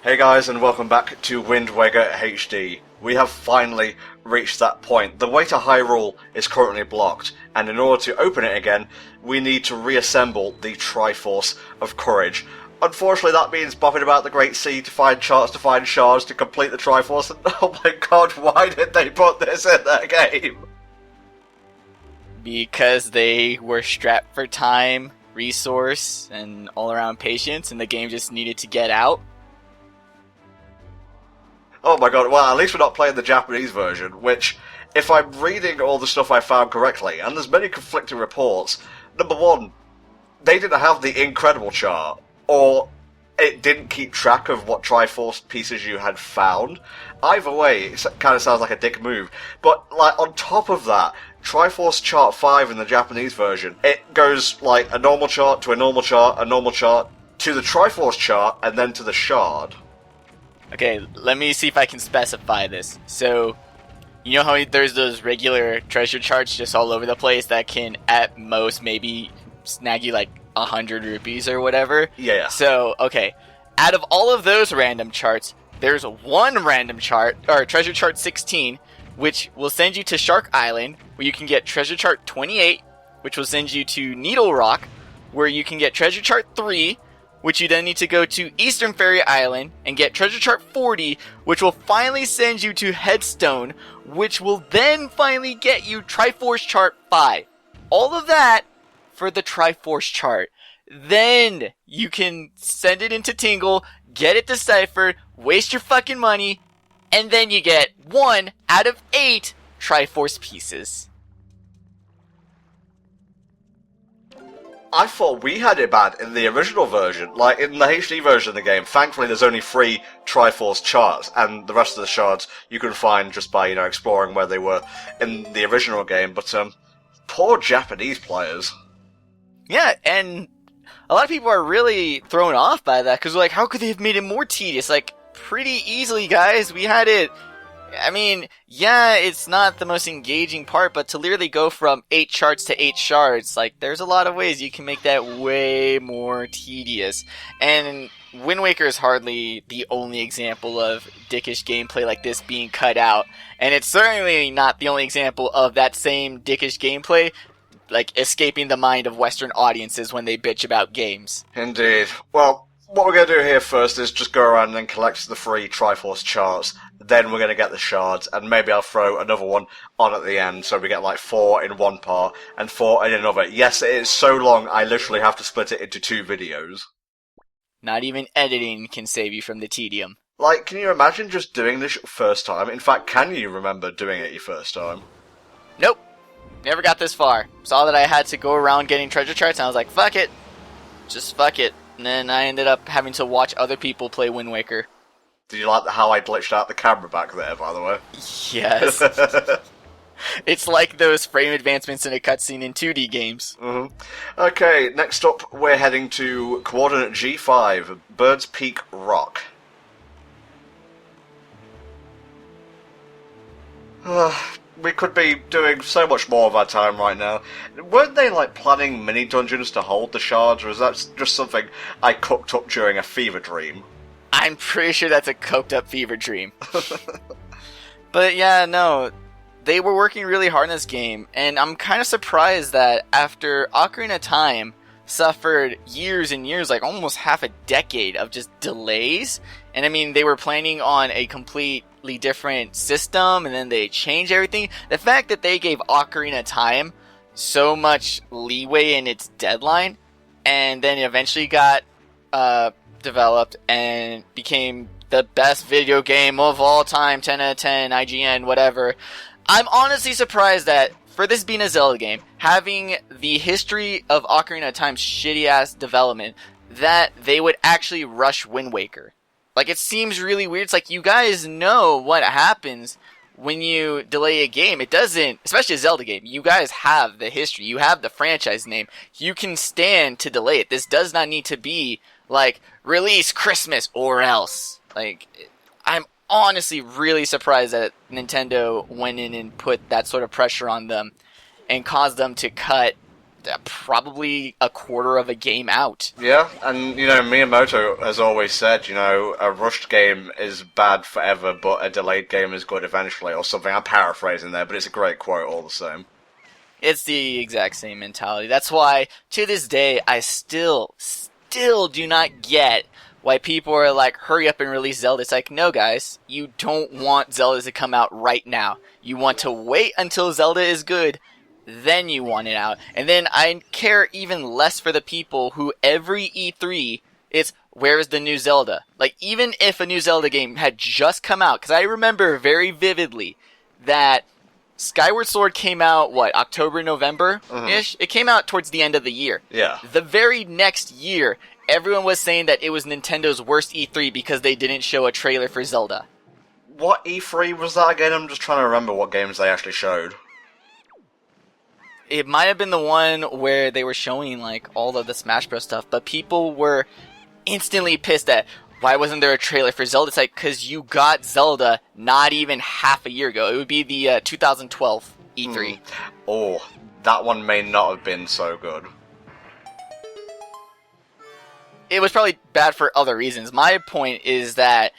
Hey guys, and welcome back to Wind Waker HD. We have finally reached that point. The way to Hyrule is currently blocked, and in order to open it again, we need to reassemble the Triforce of Courage. Unfortunately, that means bopping about the Great Sea to find charts, to find shards, to complete the Triforce, and oh my god, why did they put this in their game? Because they were strapped for time, resource, and all-around patience, and the game just needed to get out. Oh my god, well, at least we're not playing the Japanese version, which, if I'm reading all the stuff I found correctly, and there's many conflicting reports, number one, they didn't have the incredible chart, or it didn't keep track of what Triforce pieces you had found. Either way, it kind of sounds like a dick move. But, like, on top of that, Triforce Chart 5 in the Japanese version, it goes, like, a normal chart to a normal chart, to the Triforce chart, and then to the shard. Okay, let me see if I can specify this. So, you know how there's those regular treasure charts just all over the place that can, at most, maybe snag you like 100 rupees or whatever? Yeah. So, okay, out of all of those random charts, there's one random chart, or treasure chart 16, which will send you to Shark Island, where you can get treasure chart 28, which will send you to Needle Rock, where you can get treasure chart 3, which you then need to go to Eastern Fairy Island and get treasure chart 40, which will finally send you to Headstone, which will then finally get you Triforce chart 5. All of that for the Triforce chart. Then you can send it into Tingle, get it deciphered, waste your fucking money, and then you get 1 out of 8 Triforce pieces. I thought we had it bad in the original version. Like, in the HD version of the game, thankfully there's only 3 Triforce charts, and the rest of the shards you can find just by, exploring where they were in the original game, but, poor Japanese players. Yeah, and a lot of people are really thrown off by that, because like, how could they have made it more tedious? Like, pretty easily, guys. We had it. I mean, yeah, it's not the most engaging part, but to literally go from 8 charts to 8 shards, like, there's a lot of ways you can make that way more tedious. And Wind Waker is hardly the only example of dickish gameplay like this being cut out. And it's certainly not the only example of that same dickish gameplay, like, escaping the mind of Western audiences when they bitch about games. Indeed. Well, what we're going to do here first is just go around and collect the 3 Triforce charts. Then we're going to get the shards, and maybe I'll throw another one on at the end, so we get like 4 in one part, and 4 in another. Yes, it is so long, I literally have to split it into 2 videos. Not even editing can save you from the tedium. Like, can you imagine just doing this your first time? In fact, can you remember doing it your first time? Nope. Never got this far. Saw that I had to go around getting treasure charts, and I was like, fuck it. Just fuck it. And then I ended up having to watch other people play Wind Waker. Did you like how I glitched out the camera back there, by the way? Yes. It's like those frame advancements in a cutscene in 2D games. Mm-hmm. Okay, next up we're heading to coordinate G5, Bird's Peak Rock. We could be doing so much more of our time right now. Weren't they, like, planning mini-dungeons to hold the shards, or is that just something I cooked up during a fever dream? I'm pretty sure that's a coked up fever dream. But yeah, no, they were working really hard in this game, and I'm kind of surprised that after Ocarina of Time suffered years and years, like almost half a decade of just delays, and I mean, they were planning on a completely different system, and then they changed everything. The fact that they gave Ocarina of Time so much leeway in its deadline, and then it eventually got developed and became the best video game of all time, 10 out of 10, IGN, whatever. I'm honestly surprised that, for this being a Zelda game, having the history of Ocarina of Time's shitty-ass development, that they would actually rush Wind Waker. Like, it seems really weird. It's like, you guys know what happens when you delay a game. It doesn't, especially a Zelda game, you guys have the history, you have the franchise name, you can stand to delay it. This does not need to be like, release Christmas or else. Like, I'm honestly really surprised that Nintendo went in and put that sort of pressure on them and caused them to cut probably a quarter of a game out. Yeah, and Miyamoto has always said, a rushed game is bad forever, but a delayed game is good eventually, or something. I'm paraphrasing there, but it's a great quote all the same. It's the exact same mentality. That's why, to this day, I still do not get why people are like, hurry up and release Zelda. It's like, no guys, you don't want Zelda to come out right now. You want to wait until Zelda is good, then you want it out. And then I care even less for the people who every E3, it's, where is the new Zelda? Like, even if a new Zelda game had just come out, because I remember very vividly that Skyward Sword came out, October, November-ish? It came out towards the end of the year. Yeah. The very next year, everyone was saying that it was Nintendo's worst E3 because they didn't show a trailer for Zelda. What E3 was that again? I'm just trying to remember what games they actually showed. It might have been the one where they were showing, all of the Smash Bros. Stuff, but people were instantly pissed at, why wasn't there a trailer for Zelda? It's like, because you got Zelda not even half a year ago. It would be the 2012 E3. Oh, that one may not have been so good. It was probably bad for other reasons. My point is that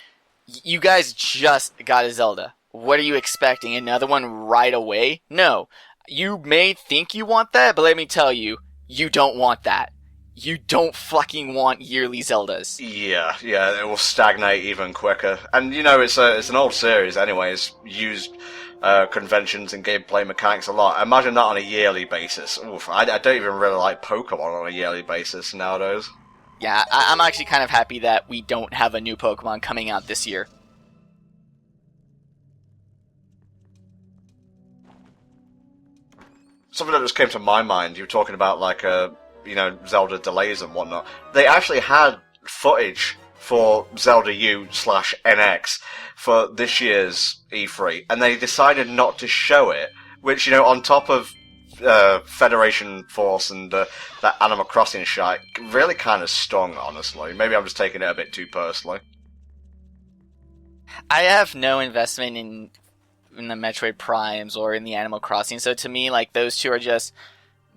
you guys just got a Zelda. What are you expecting? Another one right away? No. You may think you want that, but let me tell you, you don't want that. You don't fucking want yearly Zeldas. Yeah, it will stagnate even quicker. And, it's an old series anyway. It's used conventions and gameplay mechanics a lot. Imagine that on a yearly basis. Oof, I don't even really like Pokemon on a yearly basis nowadays. Yeah, I'm actually kind of happy that we don't have a new Pokemon coming out this year. Something that just came to my mind, you were talking about, Zelda delays and whatnot. They actually had footage for Zelda U/NX for this year's E3, and they decided not to show it, which, on top of Federation Force and that Animal Crossing shite, really kind of stung, honestly. Maybe I'm just taking it a bit too personally. I have no investment in the Metroid Primes or in the Animal Crossing, so to me, those two are just...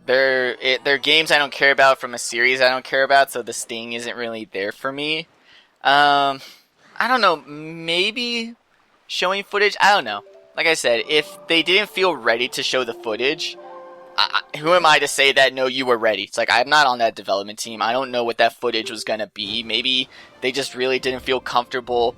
They're games I don't care about from a series I don't care about, so the sting isn't really there for me. I don't know, maybe showing footage? I don't know. Like I said, if they didn't feel ready to show the footage, who am I to say that, no, you were ready? It's like, I'm not on that development team. I don't know what that footage was going to be. Maybe they just really didn't feel comfortable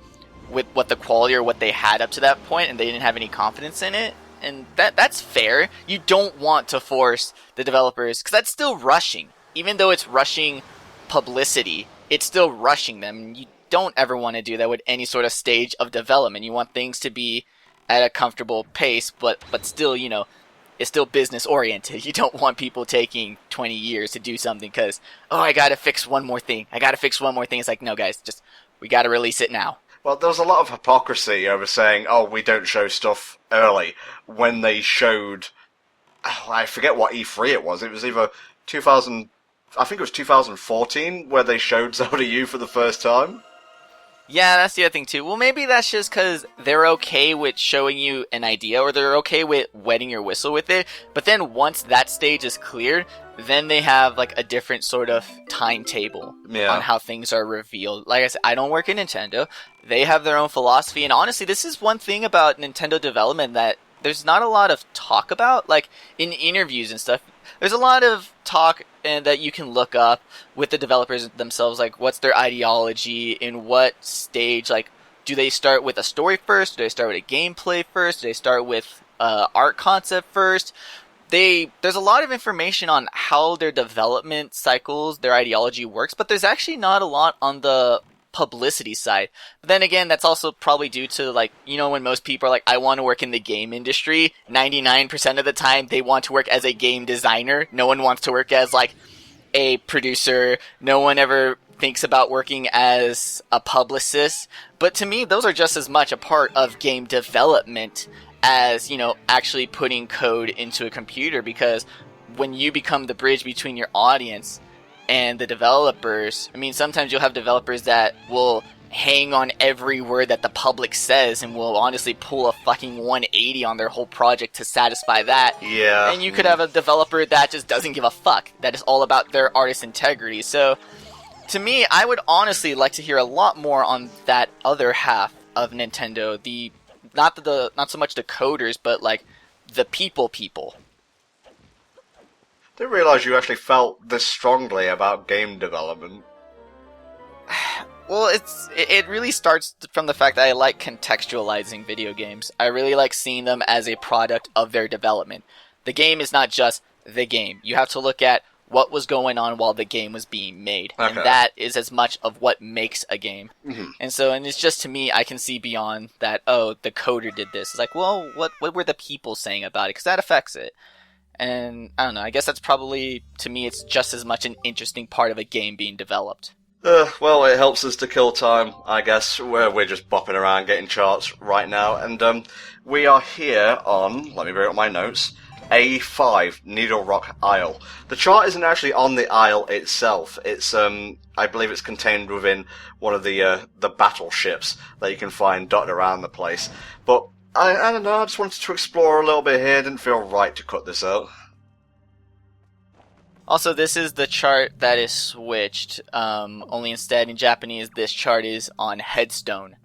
with what the quality or what they had up to that point, and they didn't have any confidence in it. And that's fair. You don't want to force the developers, because that's still rushing. Even though it's rushing publicity, it's still rushing them. You don't ever want to do that with any sort of stage of development. You want things to be at a comfortable pace, but still, it's still business oriented. You don't want people taking 20 years to do something because, I gotta fix one more thing. It's like, no guys, we gotta release it now. Well, there was a lot of hypocrisy over saying, we don't show stuff early, when they showed, I forget what E3 it was. It was either 2014, where they showed Zelda U for the first time. Yeah, that's the other thing too. Well, maybe that's just because they're okay with showing you an idea, or they're okay with wetting your whistle with it, but then once that stage is cleared, then they have a different sort of timetable on how things are revealed. Like I said, I don't work at Nintendo. They have their own philosophy, and honestly, this is one thing about Nintendo development that there's not a lot of talk about, in interviews and stuff. There's a lot of talk and that you can look up with the developers themselves, what's their ideology, in what stage, do they start with a story first, do they start with a gameplay first, do they start with art concept first? There's a lot of information on how their development cycles, their ideology works, but there's actually not a lot on the publicity side. But then again, that's also probably due to when most people are I want to work in the game industry, 99% of the time they want to work as a game designer. No one wants to work as a producer. No one ever thinks about working as a publicist. But to me, those are just as much a part of game development as, actually putting code into a computer, because when you become the bridge between your audience and the developers, sometimes you'll have developers that will hang on every word that the public says and will honestly pull a fucking 180 on their whole project to satisfy that. Yeah. And you could have a developer that just doesn't give a fuck, that is all about their artist integrity. So, to me, I would honestly like to hear a lot more on that other half of Nintendo. Not so much the coders, but like the people. Didn't realize you actually felt this strongly about game development. Well, it really starts from the fact that I like contextualizing video games. I really like seeing them as a product of their development. The game is not just the game. You have to look at what was going on while the game was being made. Okay. And that is as much of what makes a game. Mm-hmm. And it's just, to me, I can see beyond that, oh, the coder did this. It's like, well, what were the people saying about it? Because that affects it. And, I don't know, I guess that's probably, to me, it's just as much an interesting part of a game being developed. Well, it helps us to kill time, I guess. We're just bopping around getting charts right now. And we are here on, let me bring up my notes, A5, Needle Rock Isle. The chart isn't actually on the isle itself. It's, I believe it's contained within one of the battleships that you can find dotted around the place. But, I don't know, I just wanted to explore a little bit here. Didn't feel right to cut this out. Also, this is the chart that is switched, only instead in Japanese this chart is on Headstone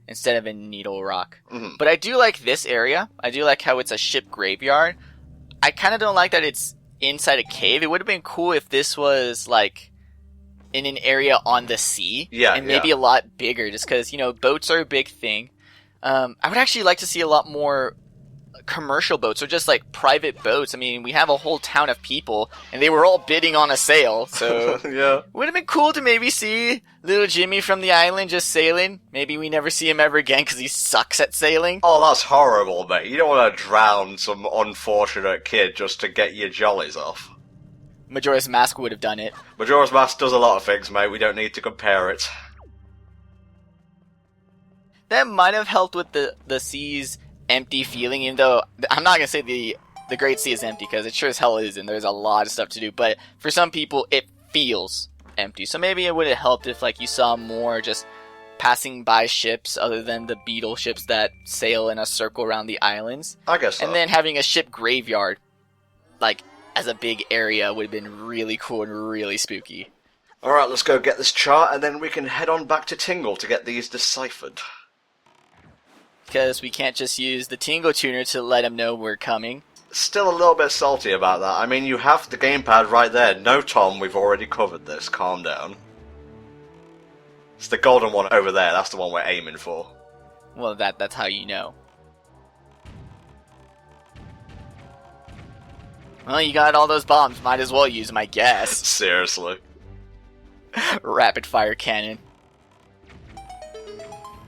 instead of in Needle Rock. Mm-hmm. But I do like this area. I do like how it's a ship graveyard. I kind of don't like that it's inside a cave. It would have been cool if this was, like, in an area on the sea. Yeah, and maybe a lot bigger, just because, boats are a big thing. I would actually like to see a lot more commercial boats, or just like private boats. I mean, we have a whole town of people, and they were all bidding on a sail, so yeah. Would have been cool to maybe see little Jimmy from the island just sailing. Maybe we never see him ever again because he sucks at sailing. Oh, that's horrible, mate. You don't want to drown some unfortunate kid just to get your jollies off. Majora's Mask would have done it. Majora's Mask does a lot of things, mate. We don't need to compare it. That might have helped with the sea's empty feeling, even though I'm not gonna say the Great Sea is empty, because it sure as hell is, and there's a lot of stuff to do, but for some people it feels empty. So maybe it would have helped if like you saw more just passing by ships other than the beetle ships that sail in a circle around the islands. I guess so. And then having a ship graveyard like as a big area would have been really cool and really spooky. Alright, let's go get this chart, and then we can head on back to Tingle to get these deciphered. Because we can't just use the Tingle Tuner to let him know we're coming. Still a little bit salty about that. I mean, you have the gamepad right there. No, Tom, we've already covered this. Calm down. It's the golden one over there. That's the one we're aiming for. Well, that's how you know. Well, you got all those bombs. Might as well use them, I guess. Seriously. Rapid fire cannon.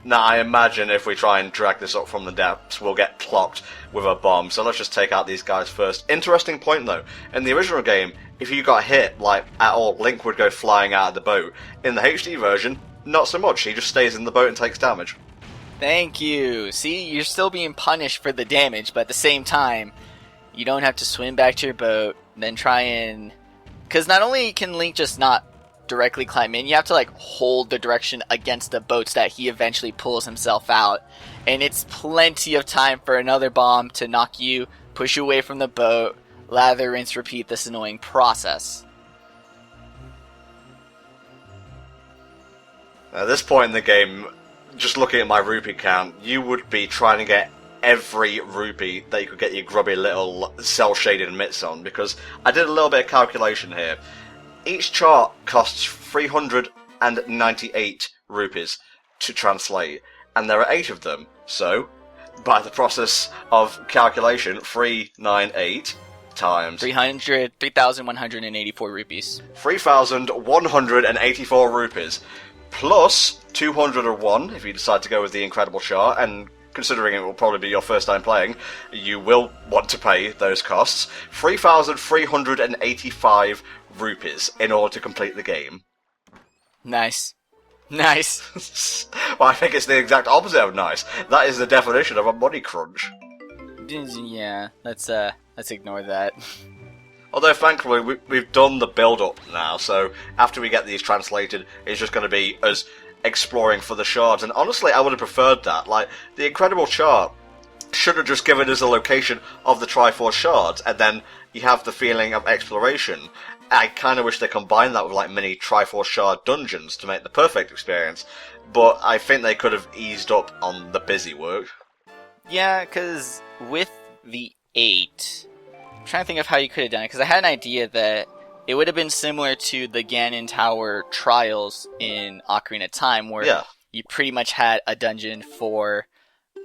Now, I imagine if we try and drag this up from the depths, we'll get clocked with a bomb, so let's just take out these guys first. Interesting point, though. In the original game, if you got hit, like, at all, Link would go flying out of the boat. In the HD version, not so much. He just stays in the boat and takes damage. Thank you. See, you're still being punished for the damage, but at the same time, you don't have to swim back to your boat, then try and... Because not only can Link just not directly climb in, you have to like hold the direction against the boats that he eventually pulls himself out, and it's plenty of time for another bomb to knock you, push you away from the boat, lather, rinse, repeat this annoying process. At this point in the game, just looking at my rupee count, you would be trying to get every rupee that you could get your grubby little cel-shaded mitts on, because I did a little bit of calculation here. Each chart costs 398 rupees to translate, and there are 8 of them, so, by the process of calculation, 398 times 3,184 rupees. 3,184 rupees, plus 201 if you decide to go with the incredible chart, and considering it will probably be your first time playing, you will want to pay those costs. 3,385 rupees in order to complete the game. Nice. Nice. Well, I think it's the exact opposite of nice. That is the definition of a money crunch. Yeah, let's ignore that. Although, thankfully, we've done the build-up now, so after we get these translated, it's just going to be us exploring for the shards, and honestly, I would have preferred that. Like, the incredible chart should have just given us a location of the Triforce shards, and then you have the feeling of exploration. I kind of wish they combined that with like mini Triforce shard dungeons to make the perfect experience, but I think they could have eased up on the busy work. Yeah, because with the 8, I'm trying to think of how you could have done it, because I had an idea that it would have been similar to the Ganon Tower trials in Ocarina of Time, where you pretty much had a dungeon for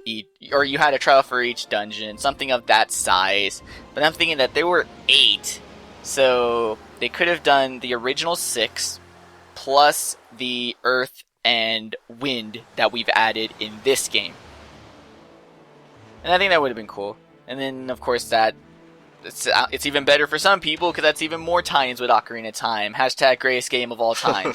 each, or you had a trial for each dungeon, something of that size. But I'm thinking that there were 8, so they could have done the original 6 plus the earth and wind that we've added in this game. And I think that would have been cool. And then, of course, it's even better for some people, because that's even more tie-ins with Ocarina of Time. Hashtag greatest game of all time.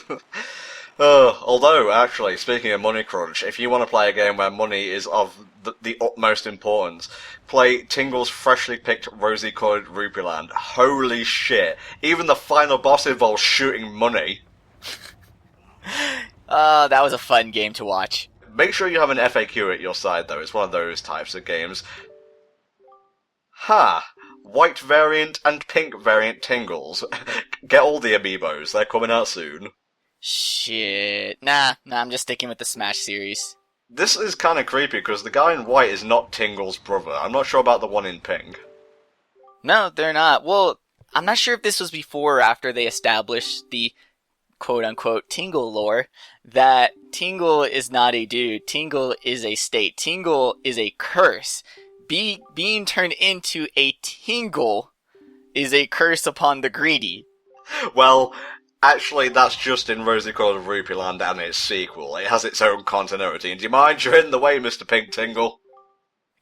Although, actually, speaking of money crunch, if you want to play a game where money is of the utmost importance, play Tingle's freshly picked rosy-coloured Rupee Land. Holy shit. Even the final boss involves shooting money. That was a fun game to watch. Make sure you have an FAQ at your side, though. It's one of those types of games. White variant and pink variant Tingles. Get all the amiibos. They're coming out soon. Shit. Nah, I'm just sticking with the Smash series. This is kind of creepy, because the guy in white is not Tingle's brother. I'm not sure about the one in pink. No, they're not. Well, I'm not sure if this was before or after they established the quote-unquote Tingle lore, that Tingle is not a dude. Tingle is a state. Tingle is a curse. Being turned into a Tingle is a curse upon the greedy. Well, actually, that's just in Rosy-Coloured Rupee Land and its sequel. It has its own continuity. And do you mind? You're in the way, Mr. Pink Tingle.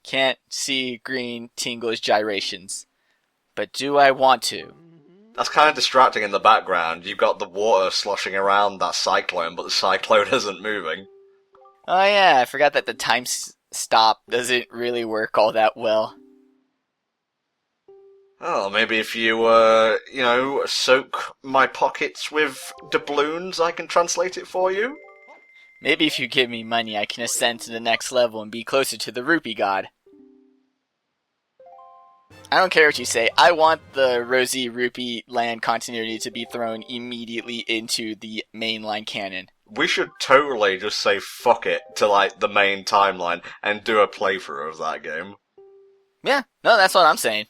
Can't see green Tingle's gyrations. But do I want to? That's kind of distracting in the background. You've got the water sloshing around that cyclone, but the cyclone isn't moving. Oh yeah, I forgot that the time stop doesn't really work all that well. Oh, maybe if you, soak my pockets with doubloons, I can translate it for you? Maybe if you give me money, I can ascend to the next level and be closer to the Rupee God. I don't care what you say. I want the Rosy Rupee Land continuity to be thrown immediately into the mainline canon. We should totally just say fuck it to, like, the main timeline and do a playthrough of that game. Yeah, no, that's what I'm saying.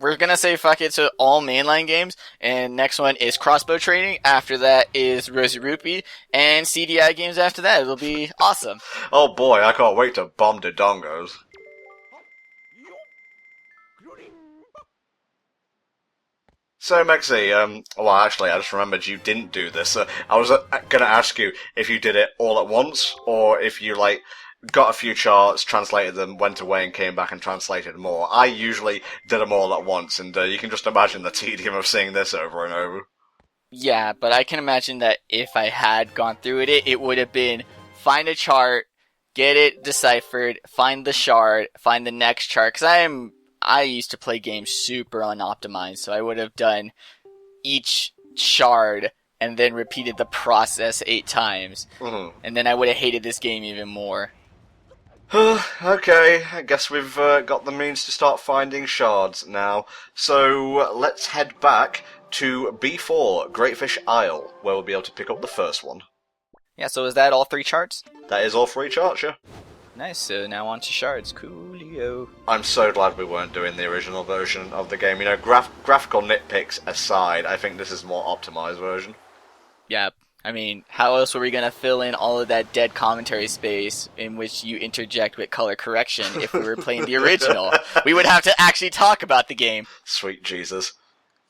We're gonna say fuck it to all mainline games, and next one is crossbow training, after that is Rosy Rupee, and CDI games after that. It'll be awesome. Oh boy, I can't wait to bomb the dongos. So, Mexi, actually, I just remembered you didn't do this. I was gonna ask you if you did it all at once, or if you, got a few charts, translated them, went away and came back and translated more. I usually did them all at once, and you can just imagine the tedium of seeing this over and over. Yeah, but I can imagine that if I had gone through it, it would have been find a chart, get it deciphered, find the shard, find the next chart, because I used to play games super unoptimized, so I would have done each shard and then repeated the process 8 times. Mm-hmm. And then I would have hated this game even more. Okay, I guess we've got the means to start finding shards now. So let's head back to B4, Greatfish Isle, where we'll be able to pick up the first one. Yeah, so is that all 3 charts? That is all 3 charts, yeah. Nice, so now on to shards. Coolio. I'm so glad we weren't doing the original version of the game. You know, graphical nitpicks aside, I think this is a more optimized version. Yeah, I mean, how else were we going to fill in all of that dead commentary space in which you interject with color correction if we were playing the original? We would have to actually talk about the game. Sweet Jesus.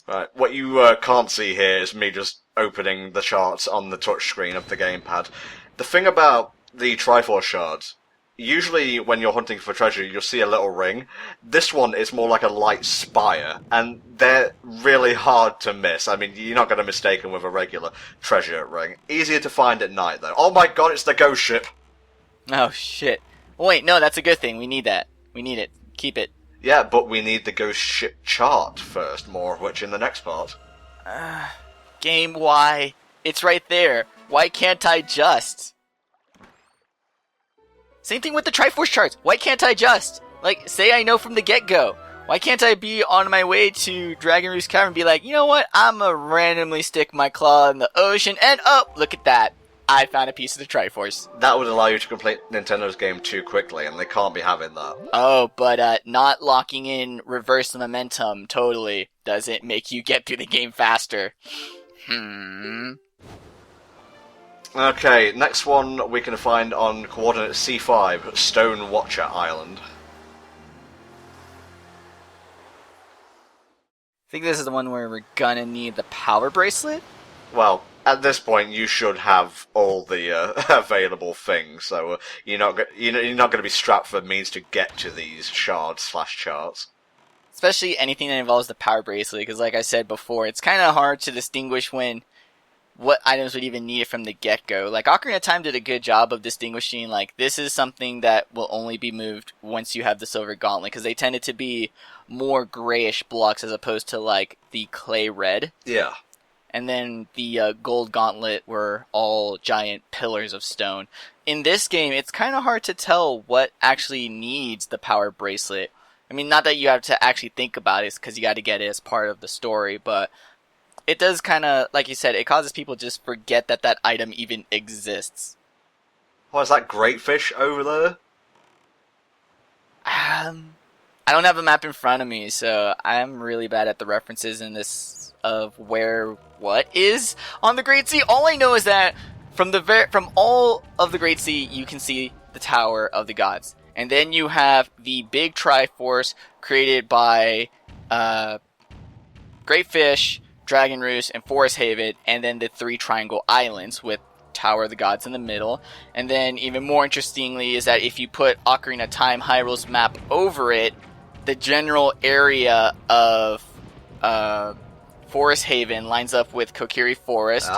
Right, what you can't see here is me just opening the charts on the touchscreen of the gamepad. The thing about the Triforce shards, usually when you're hunting for treasure, you'll see a little ring. This one is more like a light spire, and they're really hard to miss. I mean, you're not going to mistake them with a regular treasure ring. Easier to find at night, though. Oh my god, it's the ghost ship! Oh, shit. Wait, no, that's a good thing. We need that. We need it. Keep it. Yeah, but we need the ghost ship chart first, more of which in the next part. Game, why? It's right there. Why can't I just? Same thing with the Triforce shards. Why can't I just? Like, say I know from the get-go. Why can't I be on my way to Dragon Roost Cavern and be like, you know what? I'm gonna randomly stick my claw in the ocean and oh, look at that. I found a piece of the Triforce. That would allow you to complete Nintendo's game too quickly, and they can't be having that. Oh, but not locking in reverse momentum totally doesn't make you get through the game faster. Okay, next one we can find on coordinate C5, Stone Watcher Island. I think this is the one where we're gonna need the power bracelet? Well, at this point you should have all the available things, so you're not going to be strapped for means to get to these shards/charts. Especially anything that involves the power bracelet, because like I said before, it's kind of hard to distinguish what items would even need it from the get-go. Like, Ocarina of Time did a good job of distinguishing, like, this is something that will only be moved once you have the Silver Gauntlet, because they tended to be more grayish blocks as opposed to, like, the clay red. Yeah. And then the Gold Gauntlet were all giant pillars of stone. In this game, it's kind of hard to tell what actually needs the power bracelet. I mean, not that you have to actually think about it, because you got to get it as part of the story, but it does kind of, like you said, it causes people to just forget that that item even exists. What is that great fish over there? I don't have a map in front of me, so I'm really bad at the references in this of where what is on the Great Sea. All I know is that from all of the Great Sea, you can see the Tower of the Gods. And then you have the big Triforce created by Great Fish, Dragon Roost, and Forest Haven, and then the 3 Triangle Islands with Tower of the Gods in the middle. And then even more interestingly is that if you put Ocarina of Time Hyrule's map over it, the general area of Forest Haven lines up with Kokiri Forest,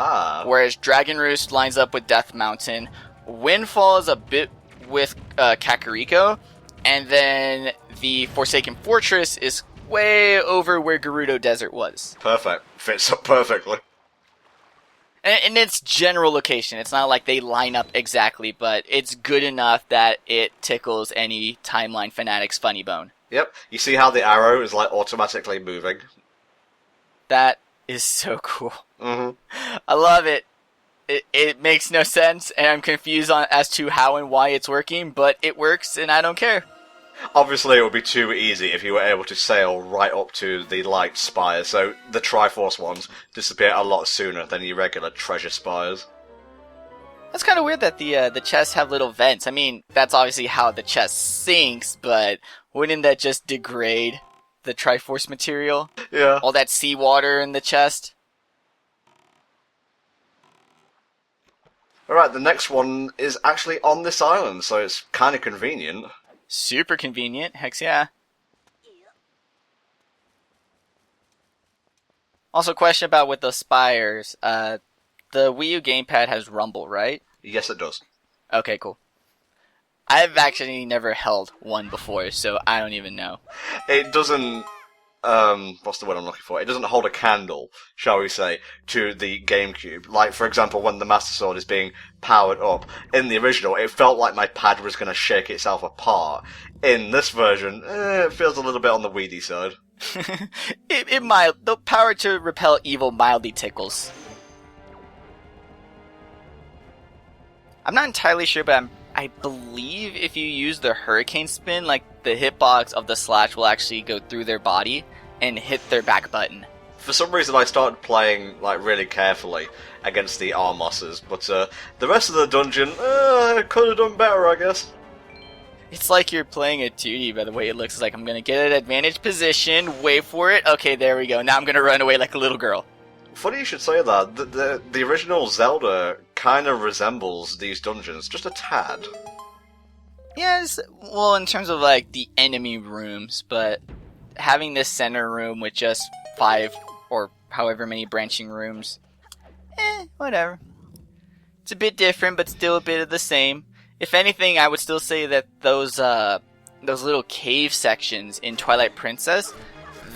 whereas Dragon Roost lines up with Death Mountain. Windfall is a bit with Kakariko, and then the Forsaken Fortress is way over where Gerudo Desert was. Perfect. Fits up perfectly. And it's general location. It's not like they line up exactly, but it's good enough that it tickles any timeline fanatic's funny bone. Yep. You see how the arrow is like automatically moving? That is so cool. Mm-hmm. I love it. It makes no sense, and I'm confused as to how and why it's working, but it works, and I don't care. Obviously, it would be too easy if you were able to sail right up to the light spire, so the Triforce ones disappear a lot sooner than your regular treasure spires. That's kind of weird that the chests have little vents. I mean, that's obviously how the chest sinks, but wouldn't that just degrade the Triforce material? Yeah. All that seawater in the chest? Alright, the next one is actually on this island, so it's kind of convenient. Super convenient, heck yeah. Also, question about with the spires. The Wii U gamepad has rumble, right? Yes, it does. Okay, cool. I've actually never held one before, so I don't even know. It doesn't... what's the word I'm looking for? It doesn't hold a candle, shall we say, to the GameCube. Like, for example, when the Master Sword is being powered up. In the original, it felt like my pad was going to shake itself apart. In this version, it feels a little bit on the weedy side. The power to repel evil mildly tickles. I'm not entirely sure, but I believe if you use the Hurricane Spin, like, the hitbox of the slash will actually go through their body and hit their back button. For some reason, I started playing, like, really carefully against the Armosses, but the rest of the dungeon, I could have done better, I guess. It's like you're playing a 2D by the way it looks. It's like, I'm gonna get an advantage position, wait for it, okay, there we go, now I'm gonna run away like a little girl. Funny you should say that. The original Zelda kind of resembles these dungeons, just a tad. Yes, well, in terms of, like, the enemy rooms, but having this center room with just 5 or however many branching rooms, whatever. It's a bit different, but still a bit of the same. If anything, I would still say that those little cave sections in Twilight Princess,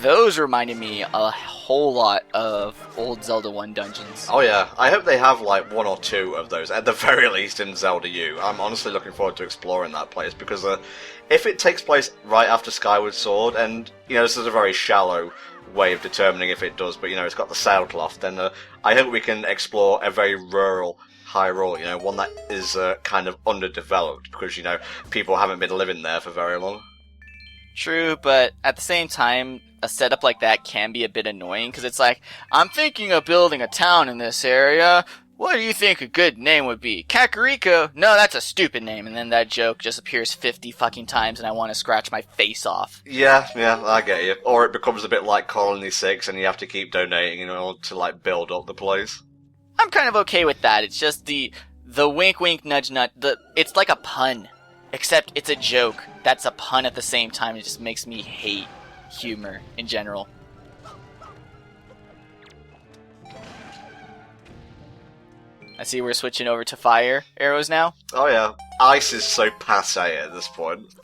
those reminded me a whole lot of old Zelda 1 dungeons. Oh yeah, I hope they have like one or two of those, at the very least in Zelda U. I'm honestly looking forward to exploring that place, because if it takes place right after Skyward Sword, and, you know, this is a very shallow way of determining if it does, but, you know, it's got the sailcloth, then I hope we can explore a very rural Hyrule, you know, one that is kind of underdeveloped, because, you know, people haven't been living there for very long. True, but at the same time, a setup like that can be a bit annoying, because it's like, I'm thinking of building a town in this area. What do you think a good name would be? Kakariko? No, that's a stupid name. And then that joke just appears 50 fucking times and I want to scratch my face off. Yeah, I get you. Or it becomes a bit like Colony 6 and you have to keep donating in order to, like, build up the place. I'm kind of okay with that. It's just the wink wink nudge nudge. It's like a pun. Except it's a joke. That's a pun at the same time. It just makes me hate humor in general. I see we're switching over to fire arrows now. Oh yeah. Ice is so passe at this point.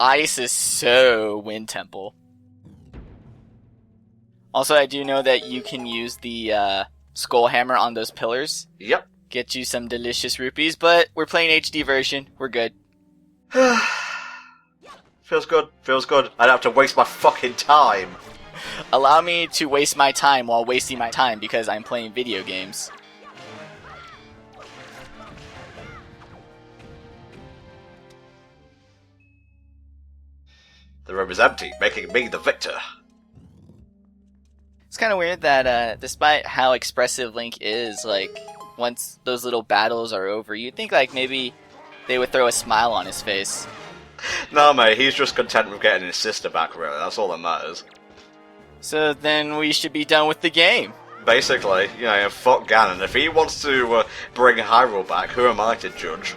Ice is so Wind Temple. Also, I do know that you can use the skull hammer on those pillars. Yep. Get you some delicious rupees, but we're playing HD version. We're good. Feels good. I don't have to waste my fucking time. Allow me to waste my time while wasting my time because I'm playing video games. The room is empty, making me the victor. It's kind of weird that despite how expressive Link is, like, once those little battles are over, you'd think, like, maybe they would throw a smile on his face. No, mate, he's just content with getting his sister back, really. That's all that matters. So then we should be done with the game. Basically, you know, fuck Ganon. If he wants to bring Hyrule back, who am I to judge?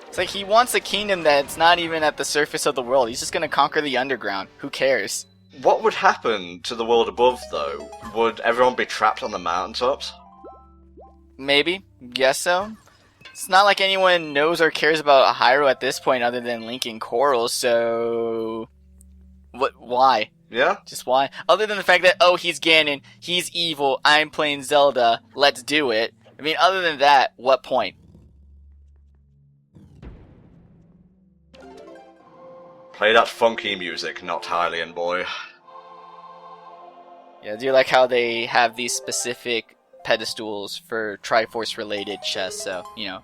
It's like he wants a kingdom that's not even at the surface of the world. He's just gonna conquer the underground. Who cares? What would happen to the world above, though? Would everyone be trapped on the mountaintops? Maybe. Guess so. It's not like anyone knows or cares about Hyrule at this point other than Link and Coral, so... Why? Yeah? Just why? Other than the fact that, oh, he's Ganon, he's evil, I'm playing Zelda, let's do it. I mean, other than that, what point? Play that funky music, not Hylian boy. Yeah, I do like how they have these specific pedestals for Triforce related chests, so, you know,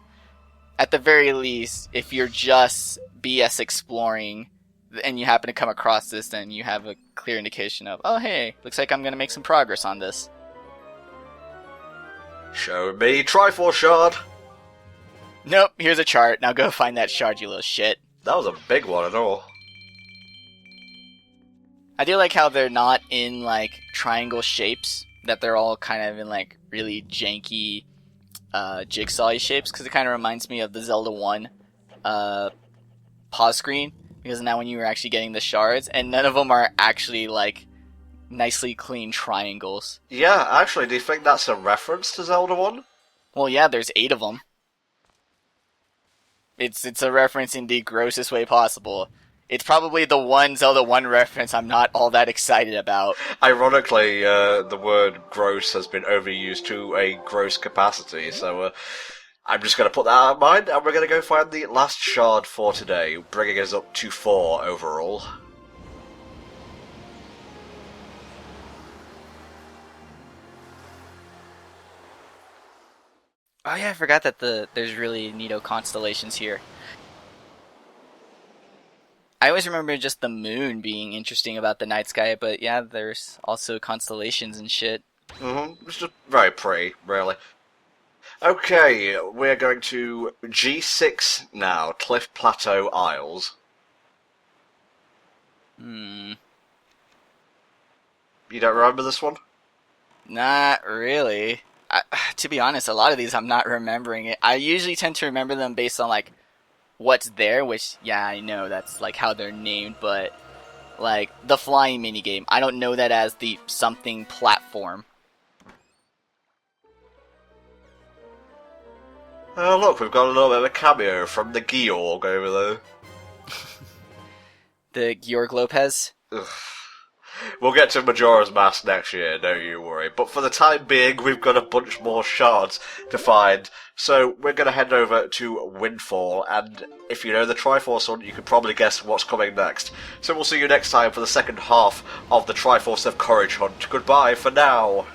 at the very least, if you're just BS exploring and you happen to come across this, then you have a clear indication of, oh hey, looks like I'm gonna make some progress on this. Show me Triforce shard! Nope, here's a chart, now go find that shard, you little shit. That was a big one and all. I do like how they're not in, like, triangle shapes, that they're all kind of in, like, really janky, jigsaw-y shapes, because it kind of reminds me of the Zelda 1 pause screen, because now when you were actually getting the shards, and none of them are actually, like, nicely clean triangles. Yeah, actually, do you think that's a reference to Zelda 1? Well, yeah, there's 8 of them. It's a reference in the grossest way possible. It's probably the one Zelda 1 reference I'm not all that excited about. Ironically, the word gross has been overused to a gross capacity, so I'm just going to put that out of mind, and we're going to go find the last shard for today, bringing us up to 4 overall. Oh yeah, I forgot that there's really neato constellations here. I always remember just the moon being interesting about the night sky, but yeah, there's also constellations and shit. It's just very pretty, really. Okay, we're going to G6 now, Cliff Plateau Isles. You don't remember this one? Not really. To be honest, a lot of these I'm not remembering it. I usually tend to remember them based on, like, what's there, which, yeah, I know that's, like, how they're named, but, like, the flying minigame, I don't know that as the something platform. Oh, look, we've got a little bit of a cameo from the Georg over there. The Georg Lopez? Ugh. We'll get to Majora's Mask next year, don't you worry. But for the time being, we've got a bunch more shards to find. So we're going to head over to Windfall, and if you know the Triforce one, you can probably guess what's coming next. So we'll see you next time for the second half of the Triforce of Courage hunt. Goodbye for now.